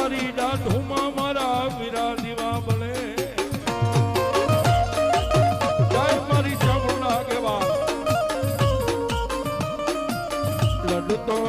તારી દાઢુમાં મારા વીરા દીવા બળે જય મારી ચામુંડા કેવા લડતો